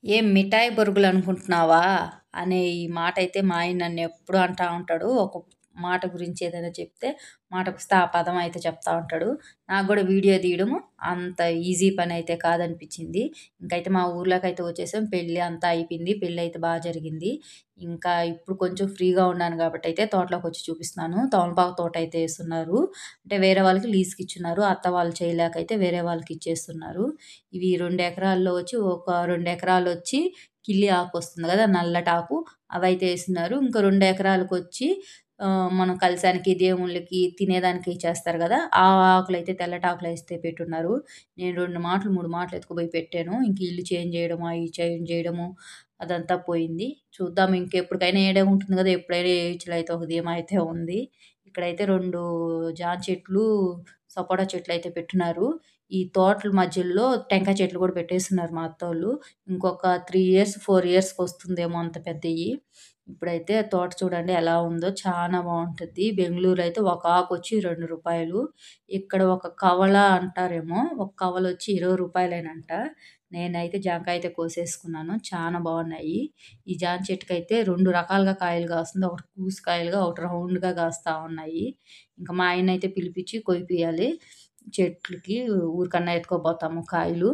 ఏం మిఠాయి బొరుగులు అనుకుంటున్నావా అనే ఈ మాట అయితే మా ఆయన నన్ను ఎప్పుడు అంటా ఉంటాడు. ఒక మాట గురించి ఏదైనా చెప్తే మాటకొస్తే ఆ పదం అయితే చెప్తా ఉంటాడు. నాకు కూడా వీడియో తీయడము అంత ఈజీ పని అయితే కాదనిపించింది. ఇంకైతే మా ఊర్లోకైతే వచ్చేసాం. పెళ్ళి అంతా అయిపోయింది. పెళ్ళి అయితే బాగా జరిగింది. ఇంకా ఇప్పుడు కొంచెం ఫ్రీగా ఉన్నాను కాబట్టి అయితే తోటలోకి వచ్చి చూపిస్తున్నాను. తమలపాకు తోట అయితే వేస్తున్నారు. అంటే వేరే వాళ్ళకి లీజ్కి ఇచ్చున్నారు. అత్త వాళ్ళు చేయలేకైతే వేరే వాళ్ళకి ఇచ్చేస్తున్నారు. ఇవి 2 ఎకరాల్లో వచ్చి ఒక 2 ఎకరాలు వచ్చి కిల్లి ఆకు వస్తుంది కదా, నల్లటాకు అవైతే వేస్తున్నారు. ఇంకా 2 ఎకరాలకొచ్చి మనం కలశానికి దేవుళ్ళకి తినేదానికి చేస్తారు కదా, ఆ ఆకులైతే తెల్లటాకులు వేస్తే పెట్టున్నారు. నేను 2 మాటలు 3 మాటలు ఎత్తుకుపోయి పెట్టాను. ఇంక ఇల్లు చేంజ్ చేయడము అవి చేంజ్ చేయడము అదంతా పోయింది. చూద్దాం ఇంకెప్పటికైనా ఏడే ఉంటుంది కదా, ఎప్పుడైనా ఏడ్చులు అయితే ఒక ధీమా అయితే ఉంది. ఇక్కడైతే 2 జామ చెట్లు, సపోటా చెట్లు అయితే పెట్టున్నారు. ఈ తోటల మధ్యలో టెంకాయ చెట్లు కూడా పెట్టేస్తున్నారు మా అత్తోళ్ళు. ఇంకొక 3 ఇయర్స్ 4 ఇయర్స్‌కి వస్తుందేమో అంత పెద్దయి. ఇప్పుడైతే తోట చూడండి ఎలా ఉందో, చానా బావుంటది. బెంగుళూరులో అయితే ఒక ఆకొచ్చి రూ. 2. ఇక్కడ ఒక కవల అంటారేమో, ఒక కవలొచ్చి రూ. 20 నేనైతే జాంకాయ అయితే కోసేసుకున్నాను. చానా బావున్నాయి. ఈ జామ చెట్టుకైతే 2 రకాలుగా కాయలు కాస్తుంది. ఒకటి పూసకాయలుగా, ఒకటి రౌండ్‌గా కాస్తా ఉన్నాయి. ఇంక మా ఆయన్నయితే పిలిపిచ్చి కొయిపియాలి. చెట్లుకి ఊరికన్నా ఎత్తుకోపోతాము కాయలు.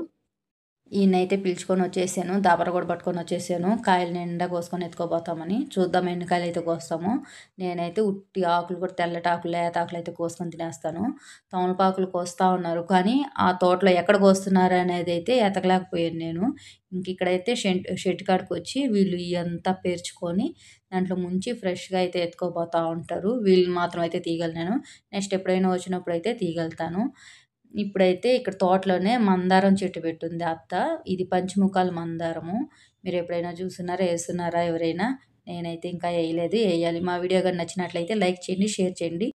ఈయనైతే పిలుచుకొనొచ్చేసాను. దాబర కూడా పట్టుకొనొచ్చేసాను. కాయలు నిండా కోసుకొని ఎత్తుకోబోతామని. చూద్దాం ఎన్ని కాయలైతే కోస్తామో. నేనైతే ఉట్టి ఆకులు కూడా తెల్లటాకులు, లేతాకులైతే కోసుకొని తినేస్తాను. తమలపాకులు కోస్తా ఉన్నారు. కానీ ఆ తోటలో ఎక్కడ కోస్తున్నారనేదైతే ఎతకలేకపోయాను నేను. ఇంకిక్కడైతే షెడ్ కాడికొచ్చి వీళ్ళు ఇయంతా పేర్చుకొని దాంట్లో ముంచి ఫ్రెష్‌గా అయితే ఎత్తుకోబోతా ఉంటారు. వీళ్ళు మాత్రం అయితే తీయగలను నేను. నెక్స్ట్ ఎప్పుడైనా వచ్చినప్పుడైతే తీయగలుగుతాను. ఇప్పుడైతే ఇక్కడ తోటలోనే మందారం చెట్టు పెట్టుంది అత్త. ఇది పంచముఖాల మందారము. మీరెప్పుడైనా చూసున్నారా? ఏస్తున్నారా ఎవరైనా? నేనైతే ఇంకా ఏయలేదు. ఏయాలి. మా వీడియో గాని నచ్చినట్లయితే లైక్ చేయండి, షేర్ చేయండి.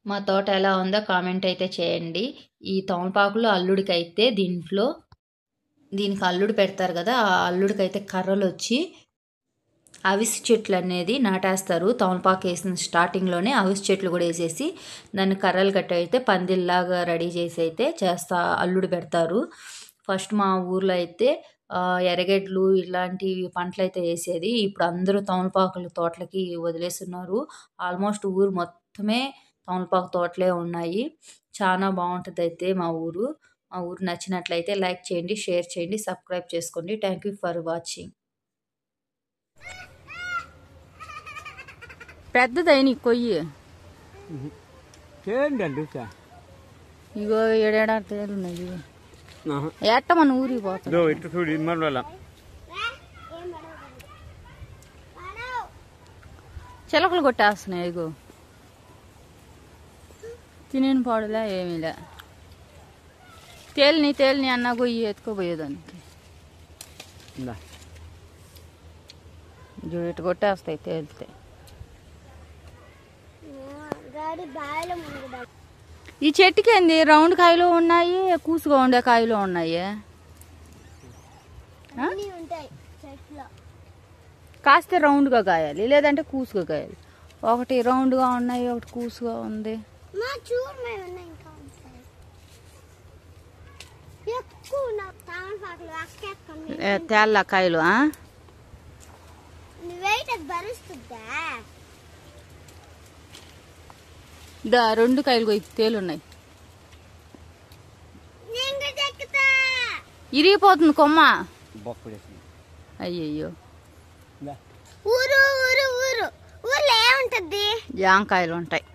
మా తోట ఎలా ఉందో కామెంట్ అయితే చేయండి. ఈ తమలపాకులు అల్లుడికైతే దీనికి అల్లుడు పెడతారు కదా, ఆ అల్లుడికైతే కర్రలొచ్చి అవిసె చెట్లు అనేది నాటేస్తారు. తమలపాకు వేసిన స్టార్టింగ్‌లోనే అవిసె చెట్లు కూడా వేసేసి దాన్ని కర్రలు కట్టి అయితే పందిల్లాగా రెడీ చేసి అయితే అల్లుడు పెడతారు. ఫస్ట్ మా ఊర్లో అయితే ఎర్రగడ్డలు ఇలాంటి పంటలైతే వేసేది. ఇప్పుడు అందరూ తమలపాకుల తోటలకి వదిలేస్తున్నారు. ఆల్మోస్ట్ ఊరు మొత్తమే తమలపాకు తోటలే ఉన్నాయి. చానా బావుంటదయితే మా ఊరు. మా ఊరు నచ్చినట్లయితే లైక్ చేయండి, షేర్ చేయండి, సబ్స్క్రైబ్ చేసుకోండి. Thank you for watching. పెద్దదైన కొయ్యి ఇగో ఏడేడా తేలున్నది. ఎట్ట మన ఊరికి పోతాం. చిలకలు కొట్టేస్తున్నాయి. ఇగో తినేని పాడులే ఏమీలే. తేలిని అన్న కొయ్యి ఎత్తుకోపోయేదానికి ఇటు కొట్టేస్తాయి తేలితే. ఈ చెట్టుకి ఏంది రౌండ్ కాయలు ఉన్నాయి, కూసుగా ఉండే కాయలు ఉన్నాయి. కాస్తే రౌండ్గా కాయాలి, లేదంటే కూసుగా కాయాలి. ఒకటి రౌండ్గా ఉన్నాయి, ఒకటి కూసుగా ఉంది. తెల్ల కాయలు దా 2 కాయలు కొయ్యి తేలున్నాయి. ఇరిగిపోతుంది కొమ్మ. అయ్యయ్యో ఊర్లో ఏముంటది? జాంకాయలు ఉంటాయి.